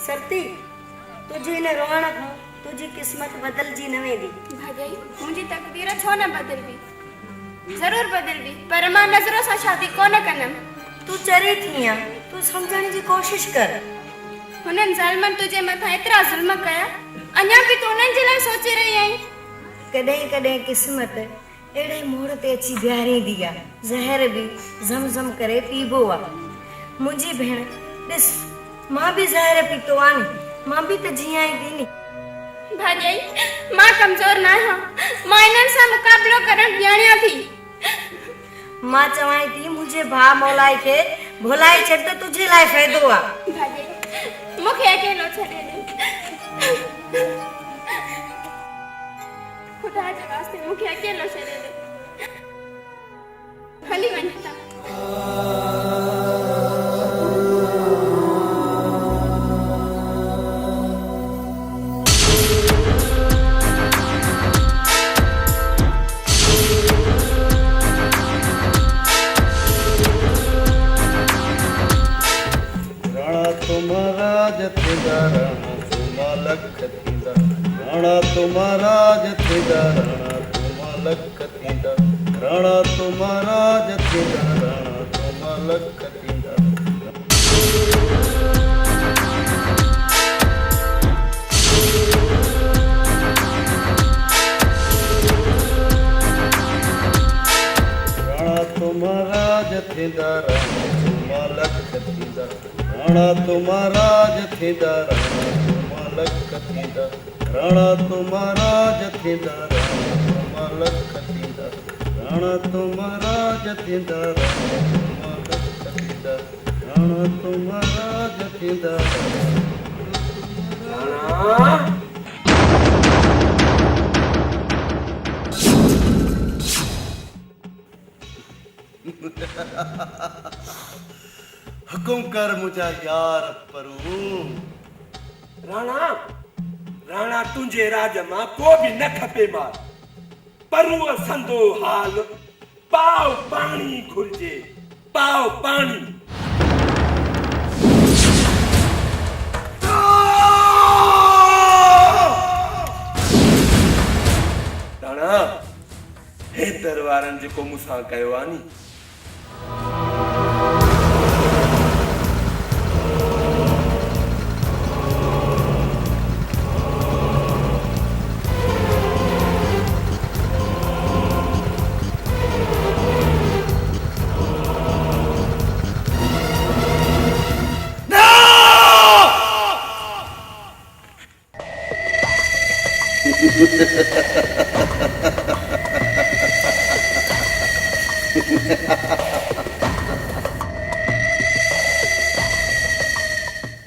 [SPEAKER 2] सरती तुझे इन रोहण खां तुझी किस्मत बदलजी न वेंदी।
[SPEAKER 12] भाॼाई मुंहिंजी तकदीर छो न बदिलबी ज़रूर बदिलबी पर मां नज़र सां शादी कोन कंदमि।
[SPEAKER 2] तू चरी थी आं, तू सम्झण जी कोशिश कर।
[SPEAKER 12] हुननि ज़ालिमनि तुंहिंजे मथां एतिरा ज़ुल्म कया अञा बि तूं उन्हनि जे लाइ सोचे रही आहीं।
[SPEAKER 2] कॾहिं कॾहिं किस्मत अहिड़े मोड़ ते अची बीहारींदी आहे, ज़हर बि ज़मज़म करे पीबो आहे। मुंहिंजी भेण ॾिस मां बि ज़हर पीतो आहे नी, मां बि त जीअं ई थी नी।
[SPEAKER 12] भाॼाई मां कमज़ोर न आहियां, मां इन्हनि सां मुक़ाबिलो करणु ॼाणियां थी।
[SPEAKER 2] मां चवां थी मुंहिंजे भाउ मौलाई खे भुलाए छॾ त तुंहिंजे लाइ फ़ाइदो आहे।
[SPEAKER 12] भाॼाई मूंखे अकेलो छॾे ॾे, ख़ुदा जे वास्ते मूंखे अकेलो छॾे ॾे। हली वञ था।
[SPEAKER 10] तुम्हारा जथेदा राणा तुमा लख थींदा राणा तुम्हारा जथेदा राणा तुमा लख थींदा राणा तुम्हारा जथेदा राणा तुमा लख थींदा। राणा तुम्हारा जथेदा राणा तुमा लख थींदा राणा तुम्हारा जथेदा राणा तुमा लख थींदा राणा तुम्हारा जथेदा राणा तुमा लख थींदा राणा तुम्हारा जथेदा राणा तुमा लख थींदा राणा तुम्हारा जथेदा हुकुम कर मुझा यार परू।
[SPEAKER 8] राणा राणा तुंहिंजे राज मां को बि न खपे मार परूअ संदो हाल पाव पाणी घुर्जे पाव पाणी। राणा हे दरबारनि जेको मूंसां कयो आहे नी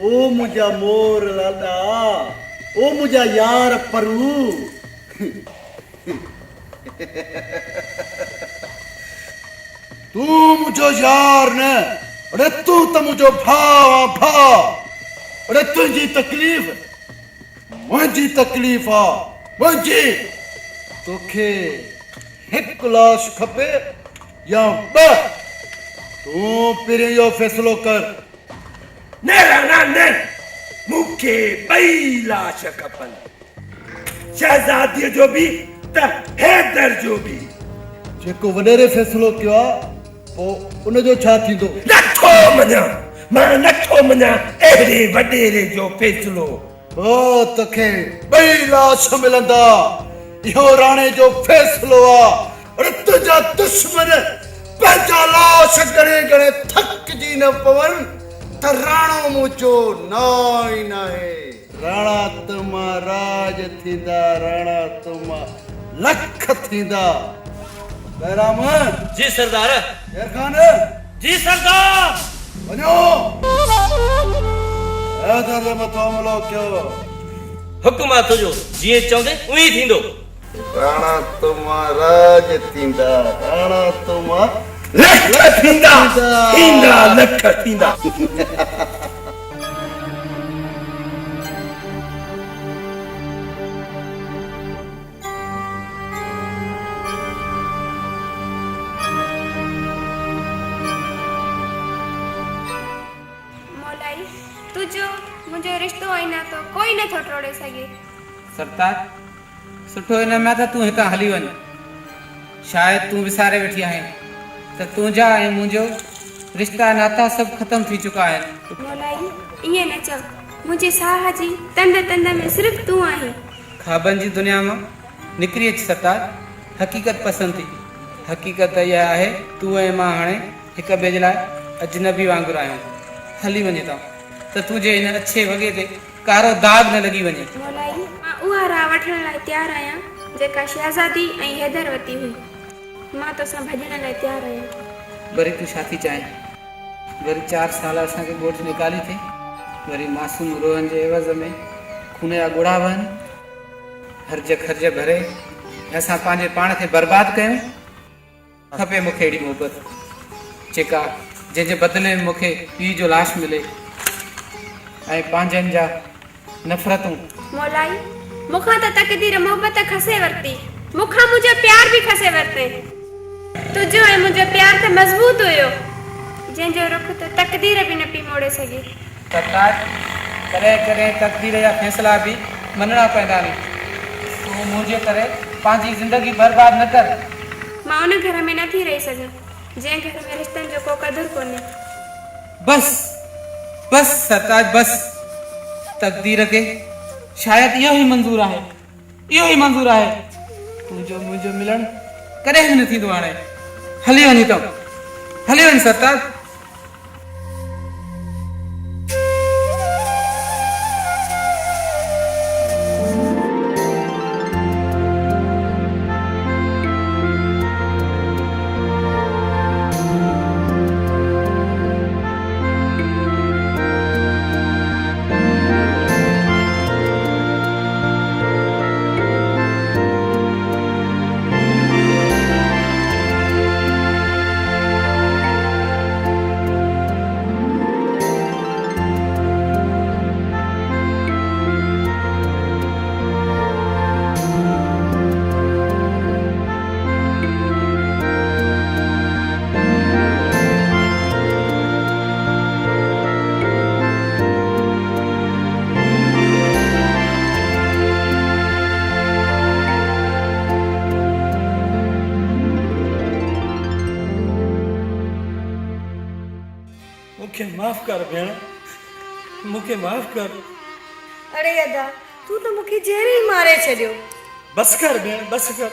[SPEAKER 10] ओ मुझा मोर लाडा ओ मुझा यार परू। तू मुझो यार न अरे तू तो मुझो भाव भा अरे तुझी तकलीफ़ मुझी तकलीफ़ आ मुझी तोखे हिक लाश खपे या ब तू पिरे यो फैसलो कर।
[SPEAKER 8] न राणा न मूंखे ॿई लाश खपनि शहज़ादीअ जो बि त हैदर जो बि।
[SPEAKER 10] जेको वॾेरे फैसलो कयो आहे पोइ उनजो छा थींदो?
[SPEAKER 8] नथो मञा मां नथो मञा अहिड़े वॾेरे जो फैसलो।
[SPEAKER 10] ओ तोखे ॿई लाश मिलंदा इहो राणे जो फैसलो आहे। अरे तुंहिंजा दुश्मन पंहिंजा लाश गणे गणे थकिजी न पवनि त राणो मुंहिंजो न ई न आहे। राणा तुमा राज थींदा राणा तुमा लख थींदा बैराम
[SPEAKER 6] जी सरदार।
[SPEAKER 10] शेर खान
[SPEAKER 6] जी सरदार।
[SPEAKER 10] वञो हैदर जे मथां हमलो कयो
[SPEAKER 6] हुकुम आहे तुंहिंजो, जीअं चवंदे उअं ई थींदो।
[SPEAKER 10] राणा तुमा राज थींदा राणा तुमा
[SPEAKER 8] लख थींदा थींदा लख थींदा।
[SPEAKER 12] मोलाई तुझो मुंहिंजो रिश्तो आहे न तो कोई नथो टोड़े सघे।
[SPEAKER 3] सरताज सुठो इन में त तूं हितां हली वञ। शायदि तूं विसारे वेठी आहीं त तुंहिंजा ऐं मुंहिंजो रिश्ता नाता सभु ख़तम थी चुका आहिनि।
[SPEAKER 12] मोलाई ईअं न चव, मुंहिंजे साह जी तंद तंद में सिर्फ़ु तूं आहीं।
[SPEAKER 3] ख़्वाबनि जी दुनिया मां निकिरी अच सरताज, हक़ीक़त पसंदि थी। हक़ीक़त इहा आहे तूं ऐं मां हाणे हिक ॿिए जे लाइ अजनबी वांगुरु आहियूं। हली वञे था त तुंहिंजे हिन अछे वॻे ते कारो दाग न लॻी वञे।
[SPEAKER 12] मोलाई मां उहा राह वठण लाइ तयारु आहियां जेका शहज़ादी ऐं हैदर वती हुई। मां तोसां भॼण लाइ तयारु आहियां।
[SPEAKER 3] वरी तूं छा थी चाहीं? वरी 4 साल असांखे ॻोठ निकाली थी, वरी मासूम रोहन जे एवज़ में खून जा ॻोढ़ा वहनि, हर्ज खर्ज भरे असां पंहिंजे पाण खे बर्बादु कयूं। खपे मूंखे अहिड़ी मोहबत जेका जंहिंजे बदिले में मूंखे पीउ जो लाश मिले ऐं पंहिंजनि जा नफ़रतूं।
[SPEAKER 12] मोलाई मूंखां त तक़दीर मोहबत खसे वरिती, मूंखां मुंहिंजो प्यार बि खसे वरिते। तुंहिंजो ऐं मुंहिंजो प्यार त मज़बूत हुयो, जंहिंजो रुख त तक़दीर बि न पई मोड़े सघे।
[SPEAKER 3] सरताज कॾहिं कॾहिं तक़दीर जा फ़ैसिला बि मञणा पवंदा आहिनि। तूं मुंहिंजे करे पंहिंजी ज़िंदगी बर्बाद न कर।
[SPEAKER 12] मां उन घर में नथी रही सघां जंहिं घर में रिश्तनि जो को क़दुरु कोन्हे।
[SPEAKER 3] बस बस सरताज बस। तक़दीर खे शायदि इहो ई मंज़ूर आहे, इहो ई मंज़ूर आहे। तुंहिंजो मुंहिंजो मिलणु कॾहिं बि न थींदो। हाणे हली वञी अथऊं, हली वञ सरताज।
[SPEAKER 6] मूंखे माफ़ कर भेण, मूंखे माफ़ कर।
[SPEAKER 2] अरे अदा तूं त मूंखे जहिड़े ई मारे छॾियो।
[SPEAKER 6] बस कर भेण, बस कर,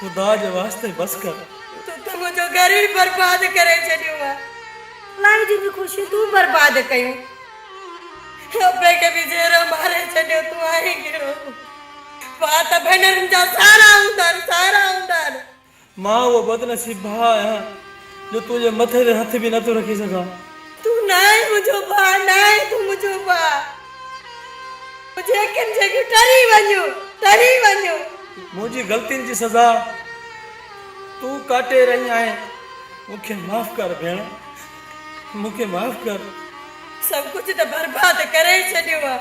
[SPEAKER 6] ख़ुदा जे वास्ते बस कर।
[SPEAKER 2] तूं त मुंहिंजो घर ई बर्बाद करे छॾियो आहे। लाइ जी बि ख़ुशी तूं बर्बाद कयूं, अबे खे बि जहिड़ो मारे छॾियो तूं आई कहिड़ो। भाउ त भेनरुनि जा सारा हूंदा।
[SPEAKER 6] मां उहो बदनसीब भाउ आहियां जो तुंहिंजे मथे ते हथ बि नथो रखी सघां।
[SPEAKER 2] तूं न आहे मुंहिंजो भाउ, न आहे तूं मुंहिंजो भाउ। मुंहिंजे अखियुनि जॻहियूं टरी वञो।
[SPEAKER 6] मुंहिंजी ग़लतियुनि जी सज़ा तूं काटे रही आहीं। मूंखे माफ़ कर भेण, मूंखे माफ़ कर।
[SPEAKER 2] सभु कुझु त बर्बाद करे छॾियो आहे।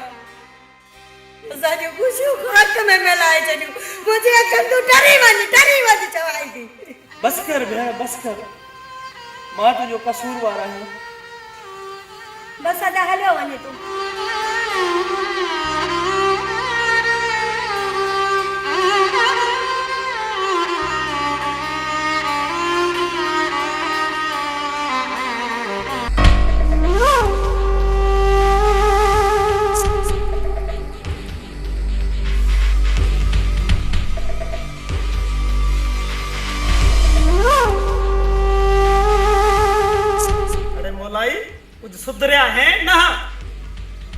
[SPEAKER 2] असांजूं ख़ुशियूं ख़ाक में मिलाए छॾियूं। मुंहिंजे अखियुनि तूं टरी वञ चवाई थी।
[SPEAKER 6] बस कर भेण, बस कर। मां तुंहिंजो कसूरवार आहियां।
[SPEAKER 2] बस अदा हलियो वञे तूं।
[SPEAKER 6] कुछ सुधरिया है ना?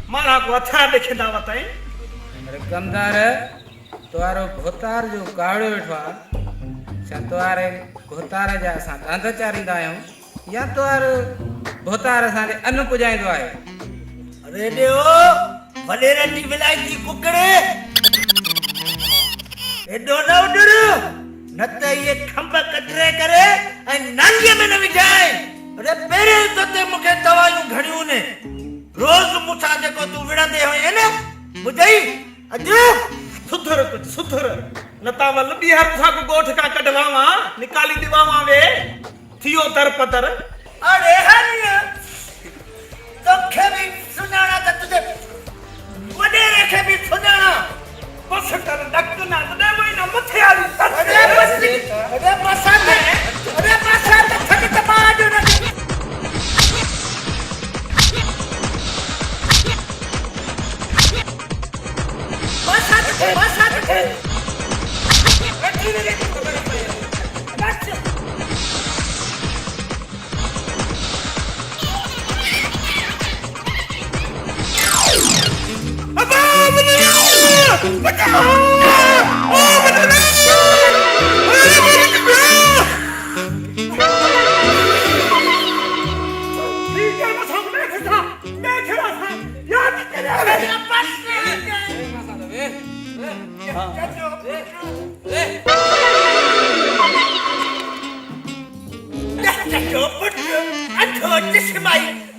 [SPEAKER 6] मारा को हथियार देखंदा वताई
[SPEAKER 3] अरे कमदार तुआरो भोतार जो कावड़ो वेठो आ छा तुआरे भोतार जा असां ॾंद चारींदा आहियूं या तुआरो भोतार असांखे अन्न पुॼाईंदो आहे
[SPEAKER 1] अरे ॾियो वॾे रंडी विलायती कुकड़े एॾो न उॾर न त इहे खंभ कटरे करे ऐं नालीअ में न विझाए अरे पहिरें त ते मूंखे दवायूं घणियूं ने रोज़ मूंसां जेको तूं विढ़ंदे हुए न ॿुधई अॼु
[SPEAKER 6] सुधर कुछ सुधर न ता वल ॿीहर सां को गोठ का कढवावा निकाली दीवावा वे थियो दर पतर
[SPEAKER 1] अरे हरिया तोखे भी सुञाणा त तुझे वॾेरे खे भी सुञाणा
[SPEAKER 6] बस कर डक ना दे वई न मथे आली
[SPEAKER 1] अरे बसात थक तपा जो न बसात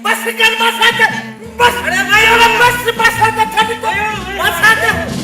[SPEAKER 1] बस कर बसात बस अरे भाई बस बसात